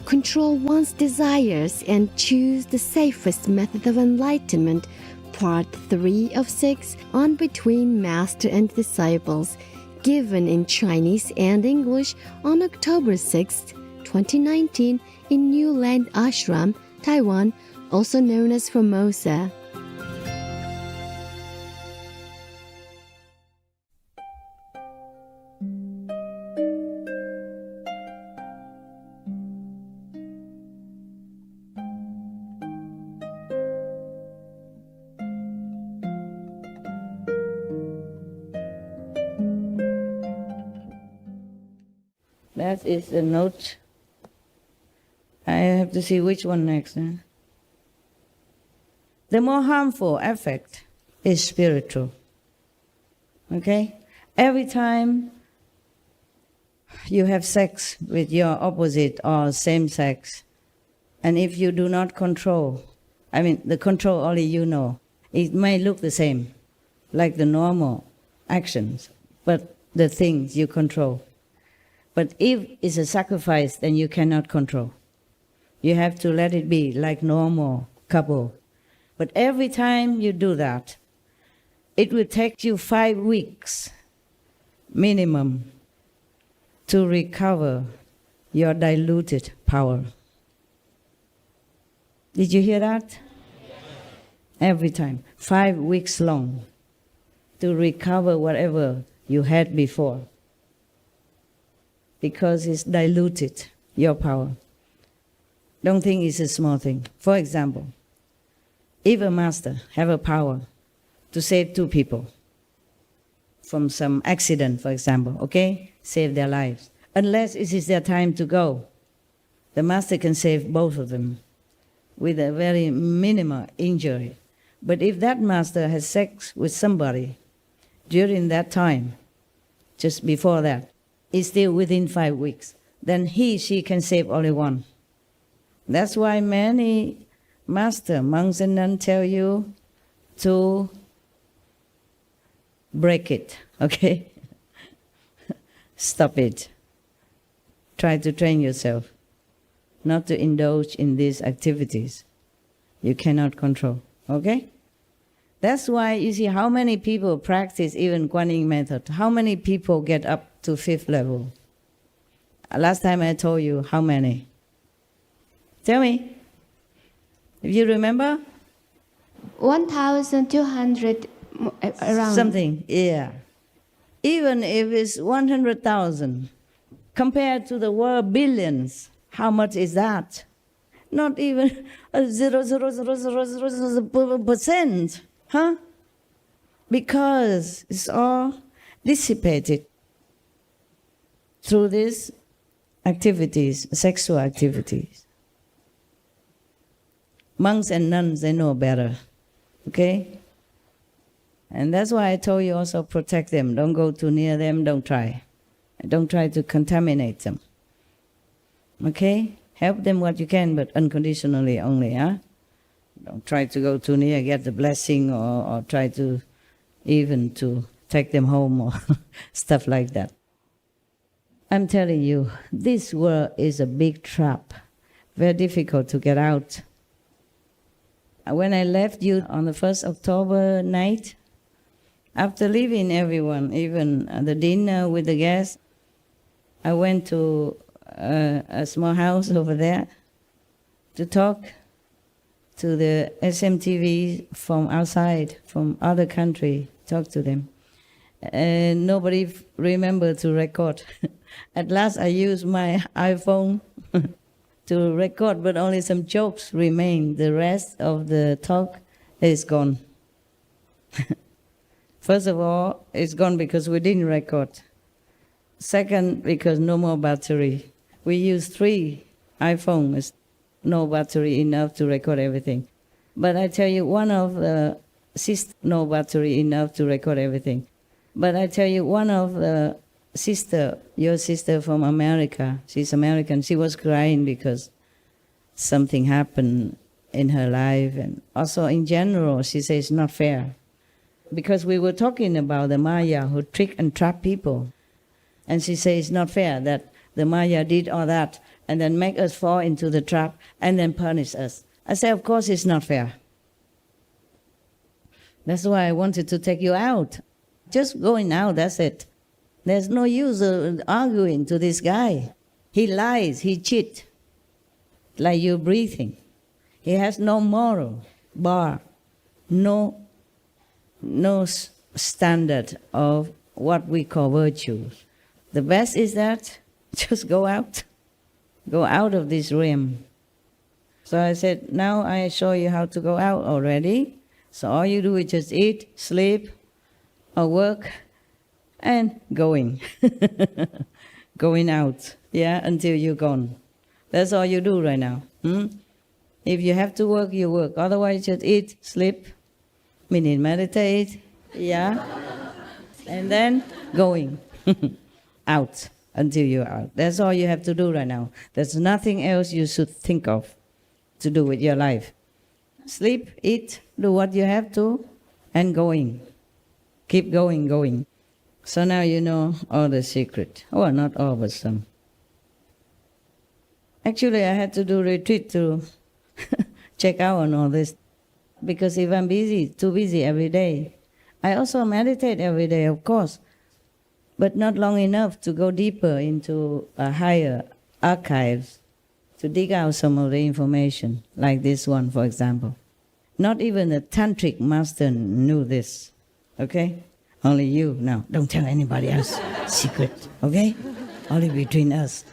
control one's desires and choose the safest method of enlightenment, Part 3 of 6 on Between Master and Disciples, given in Chinese and English on October 6, 2019 in New Land Ashram, Taiwan, also known as Formosa. That is the note. I have to see which one next. The more harmful effect is spiritual. Okay? Every time you have sex with your opposite or same sex, and if you do not control, the control only you know, it may look the same, like the normal actions, but the things you control. But if it's a sacrifice, then you cannot control. You have to let it be like normal couple. But every time you do that, it will take you 5 weeks minimum to recover your diluted power. Did you hear that? Every time, 5 weeks long to recover whatever you had before. Because it's diluted your power. Don't think it's a small thing. For example, if a master have a power to save 2 people from some accident, for example, okay? Save their lives. Unless it is their time to go, the master can save both of them with a very minimal injury. But if that master has sex with somebody during that time, just before that, is still within 5 weeks, then she can save only one. That's why many master, monks and nuns tell you to break it, okay? Stop it. Try to train yourself not to indulge in these activities you cannot control, okay? That's why you see how many people practice even Kuan Yin method. How many people get up to 5th level? Last time I told you how many. Tell me. If you remember? 1,200 around. Something, yeah. Even if it's 100,000, compared to the world billions, how much is that? Not even 0.000%. Huh? Because it's all dissipated through these activities, sexual activities. Monks and nuns, they know better, okay? And that's why I told you also protect them. Don't go too near them, don't try. Don't try to contaminate them, okay? Help them what you can, but unconditionally only, huh? Don't try to go too near, get the blessing, or try to even to take them home or stuff like that. I'm telling you, this world is a big trap, very difficult to get out. When I left you on the 1st October night, after leaving everyone, even the dinner with the guests, I went to a small house over there to talk to the SMTV from outside, from other country, talk to them. And nobody remembered to record. At last I used my iPhone to record, but only some jokes remain. The rest of the talk is gone. First of all, it's gone because we didn't record. Second, because no more battery. We used 3 iPhones, no battery enough to record everything. But I tell you, one of the sisters, no battery enough to record everything. But I tell you, one of the sister, your sister from America, she's American, she was crying because something happened in her life. And also in general, she says it's not fair. Because we were talking about the Maya who trick and trap people. And she says it's not fair that the Maya did all that and then make us fall into the trap and then punish us. I say, of course it's not fair. That's why I wanted to take you out. Just going out, that's it. There's no use arguing to this guy. He lies, he cheats, like you're breathing. He has no moral bar, no standard of what we call virtues. The best is that just go out of this realm. So I said, now I show you how to go out already. So all you do is just eat, sleep, or work, and going. Going out, until you're gone. That's all you do right now. If you have to work, you work. Otherwise, just eat, sleep, meditate, and then going out until you're out. That's all you have to do right now. There's nothing else you should think of to do with your life. Sleep, eat, do what you have to, and going. Keep going. So now you know all the secret. Well, not all, but some. Actually, I had to do retreat to check out on all this. Because if I'm too busy every day, I also meditate every day, of course, but not long enough to go deeper into a higher archives, to dig out some of the information, like this one, for example. Not even a tantric master knew this, okay? Only you. Now, don't tell anybody else. Secret, okay? Only between us.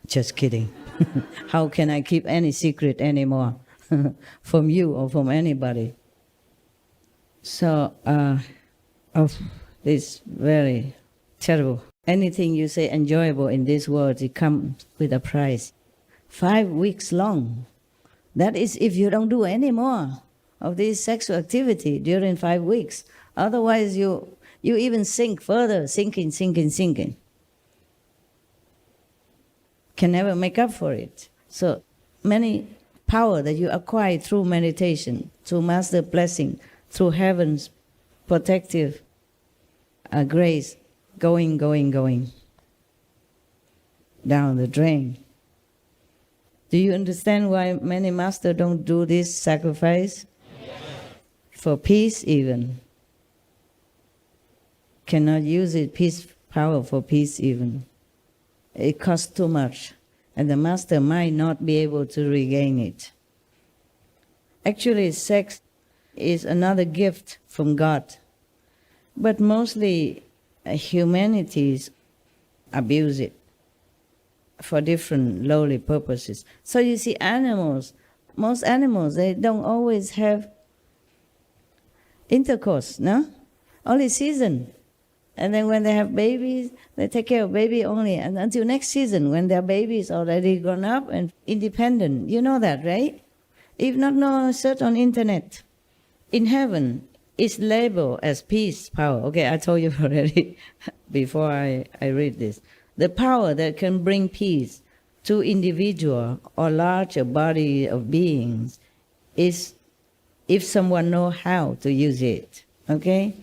Just kidding. How can I keep any secret anymore from you or from anybody? So, this very terrible. Anything you say enjoyable in this world, it comes with a price. 5 weeks long. That is if you don't do any more of this sexual activity during 5 weeks. Otherwise, you even sink further, sinking. Can never make up for it. So many power that you acquire through meditation, through master blessing, through heaven's protective grace, going down the drain. Do you understand why many masters don't do this sacrifice? For peace even. Cannot use it, peace power for peace even. It costs too much, and the master might not be able to regain it. Actually, sex is another gift from God, but mostly humanities abuse it for different lowly purposes. So you see most animals, they don't always have intercourse, no? Only season. And then when they have babies, they take care of baby only. And until next season, when their baby is already grown up and independent. You know that, right? If not, no, search on internet. In heaven, it's labeled as peace power. Okay, I told you already before I read this. The power that can bring peace to individual or larger body of beings is if someone knows how to use it. Okay?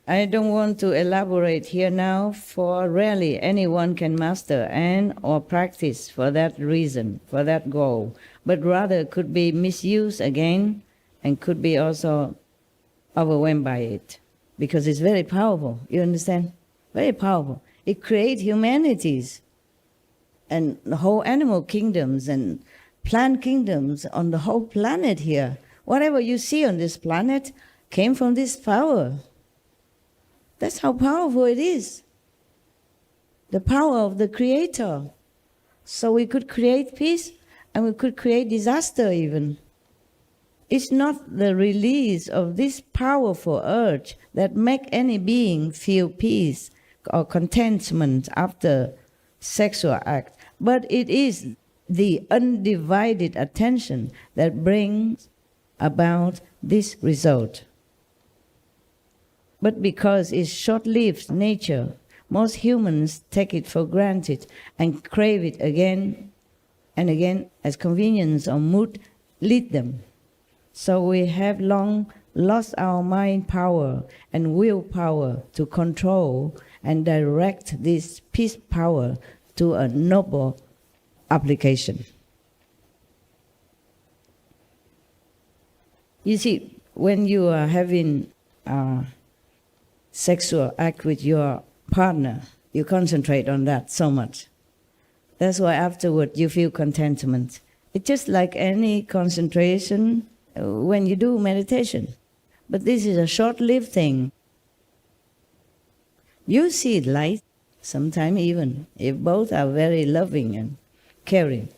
I don't want to elaborate here now, for rarely anyone can master and or practice for that reason, for that goal, but rather could be misused again and could be also overwhelmed by it, because it's very powerful, you understand? Very powerful. It creates humanities and the whole animal kingdoms and plant kingdoms on the whole planet here. Whatever you see on this planet came from this power. That's how powerful it is. The power of the Creator. So we could create peace and we could create disaster even. It's not the release of this powerful urge that make any being feel peace or contentment after sexual act, but it is the undivided attention that brings about this result. But because it's short-lived nature, most humans take it for granted and crave it again and again as convenience or mood lead them. So we have long lost our mind power and willpower to control and direct this peace power to a noble application. You see, when you are having a sexual act with your partner, you concentrate on that so much. That's why afterward you feel contentment. It's just like any concentration when you do meditation. But this is a short-lived thing. You see light, sometimes even, if both are very loving and caring.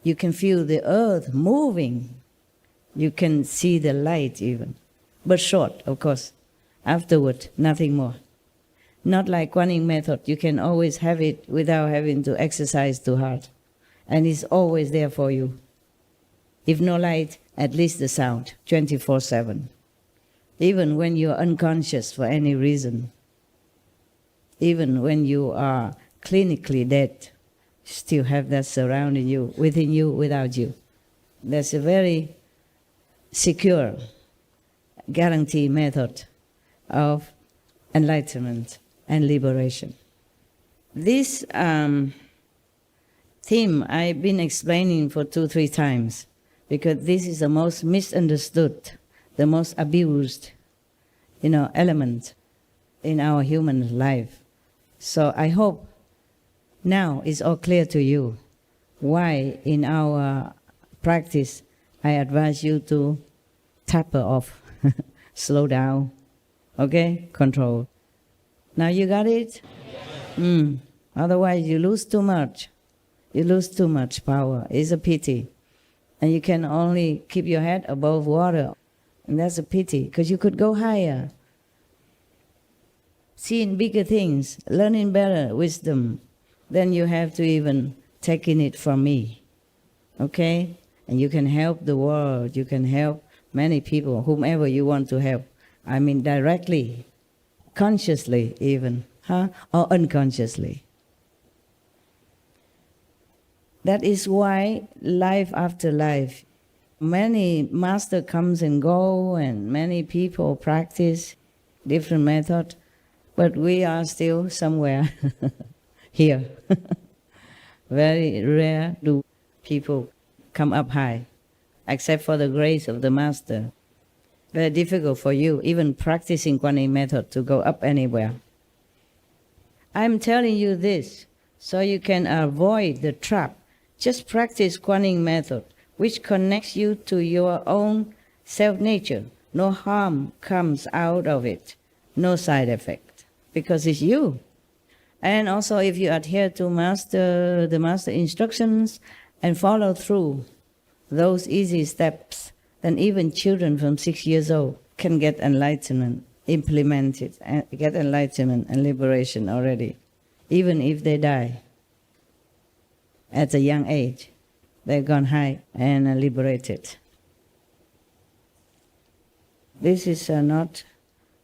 You can feel the earth moving. You can see the light even. But short, of course. Afterward, nothing more. Not like Kuan method, you can always have it without having to exercise too hard. And it's always there for you. If no light, at least the sound, 24/7. Even when you're unconscious for any reason. Even when you are clinically dead, you still have that surrounding you, within you, without you. That's a very secure, guarantee method of enlightenment and liberation. This theme I've been explaining for 2-3 times because this is the most misunderstood, the most abused, element in our human life. So I hope now it's all clear to you why in our practice I advise you to taper off, slow down, okay? Control. Now you got it? Otherwise you lose too much. You lose too much power. It's a pity. And you can only keep your head above water. And that's a pity, because you could go higher. Seeing bigger things, learning better wisdom, then you have to even taking it from me. Okay? And you can help the world. You can help many people, whomever you want to help. I mean directly, consciously even, or unconsciously. That is why life after life, many master comes and go, and many people practice different method, but we are still somewhere here. Very rare do people come up high, except for the grace of the master. Very difficult for you, even practicing Kuan method, to go up anywhere. I'm telling you this so you can avoid the trap. Just practice Kuan method, which connects you to your own self-nature. No harm comes out of it, no side effect, because it's you. And also if you adhere to the master instructions and follow through those easy steps, then even children from 6 years old can get enlightenment, implement it, and get enlightenment and liberation already, even if they die at a young age. They've gone high and liberated. This is not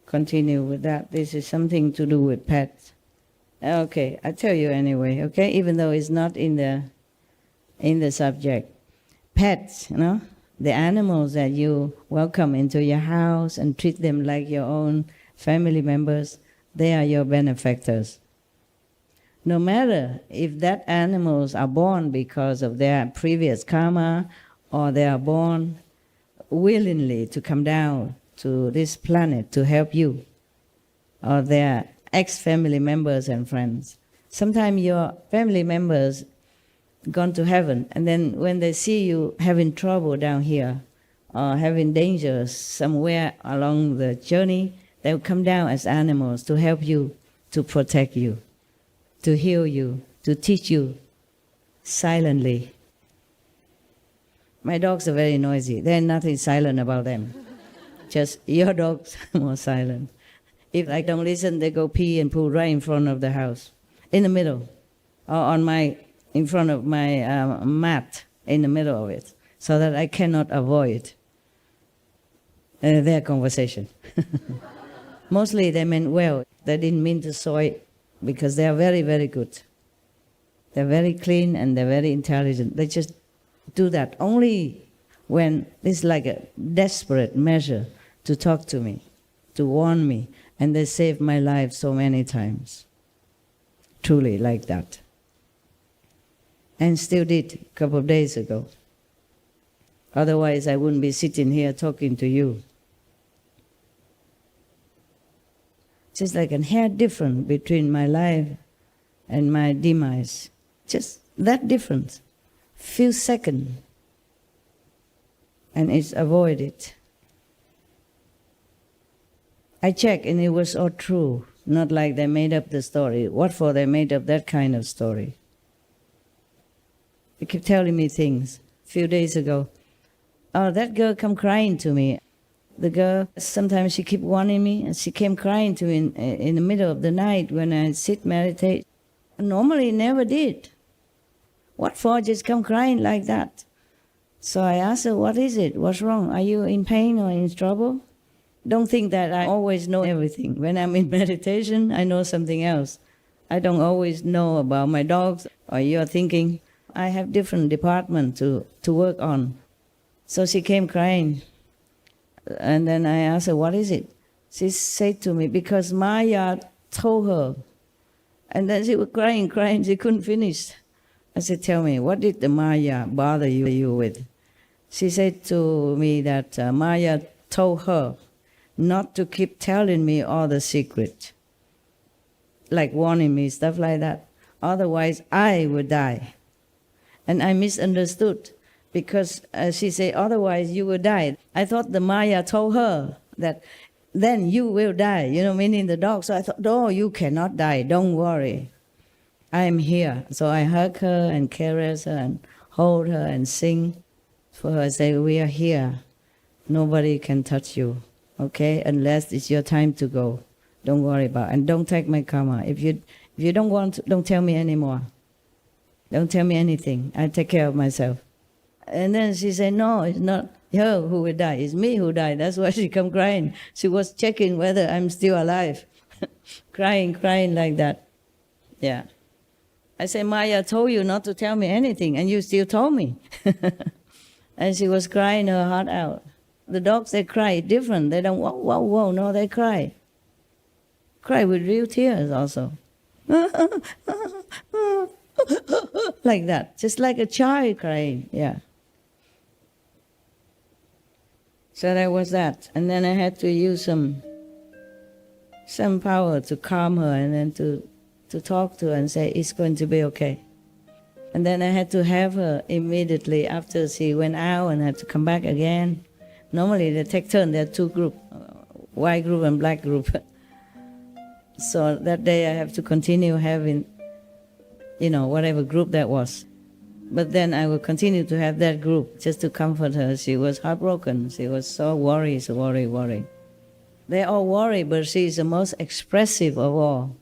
continue with that. This is something to do with pets. Okay, I tell you anyway, okay, even though it's not in the subject. Pets, the animals that you welcome into your house and treat them like your own family members, they are your benefactors. No matter if that animals are born because of their previous karma, or they are born willingly to come down to this planet to help you, or they are ex-family members and friends. Sometimes your family members gone to heaven, and then when they see you having trouble down here, or having dangers somewhere along the journey, they'll come down as animals to help you, to protect you, to heal you, to teach you silently. My dogs are very noisy. There's nothing silent about them. Just your dogs are more silent. If I don't listen, they go pee and poo right in front of the house, in the middle, or in front of my mat, in the middle of it, so that I cannot avoid their conversation. Mostly they meant well. They didn't mean to soil, because they are very, very good. They're very clean and they're very intelligent. They just do that only when it's like a desperate measure to talk to me, to warn me, and they saved my life so many times. Truly like that. and still did a couple of days ago. Otherwise, I wouldn't be sitting here talking to you. Just like a hair difference between my life and my demise. Just that difference. Few seconds. And it's avoided. I checked and it was all true. Not like they made up the story. What for they made up that kind of story? They kept telling me things. A few days ago, oh, that girl come crying to me. The girl, sometimes she keep warning me, and she came crying to me in the middle of the night when I sit meditate. Normally never did. What for just come crying like that? So I asked her, what is it? What's wrong? Are you in pain or in trouble? Don't think that I always know everything. When I'm in meditation, I know something else. I don't always know about my dogs or you're thinking. I have different departments to work on. So she came crying. And then I asked her, what is it? She said to me, because Maya told her. And then she was crying, she couldn't finish. I said, tell me, what did the Maya bother you with? She said to me that Maya told her not to keep telling me all the secrets, like warning me, stuff like that. Otherwise, I would die. And I misunderstood. Because she said, otherwise you will die. I thought the Maya told her that then you will die, meaning the dog. So I thought, no, you cannot die, don't worry. I am here. So I hug her and caress her and hold her and sing for her. I say, we are here. Nobody can touch you, okay? Unless it's your time to go. Don't worry about it. And don't take my karma. If you don't want to, don't tell me anymore. Don't tell me anything. I take care of myself. And then she said, no, it's not her who will die. It's me who died. That's why she come crying. She was checking whether I'm still alive. crying like that. Yeah. I said, Maya told you not to tell me anything, and you still told me. And she was crying her heart out. The dogs, they cry different. They don't, whoa, no, they cry. Cry with real tears also. Like that, just like a child crying, yeah. So that was that. And then I had to use some power to calm her and then to talk to her and say, it's going to be okay. And then I had to have her immediately after she went out and had to come back again. Normally they take turn, there are two groups, white group and black group. So that day I have to continue having, whatever group that was. But then I will continue to have that group just to comfort her. She was heartbroken. She was so worried. They all worry, but she is the most expressive of all.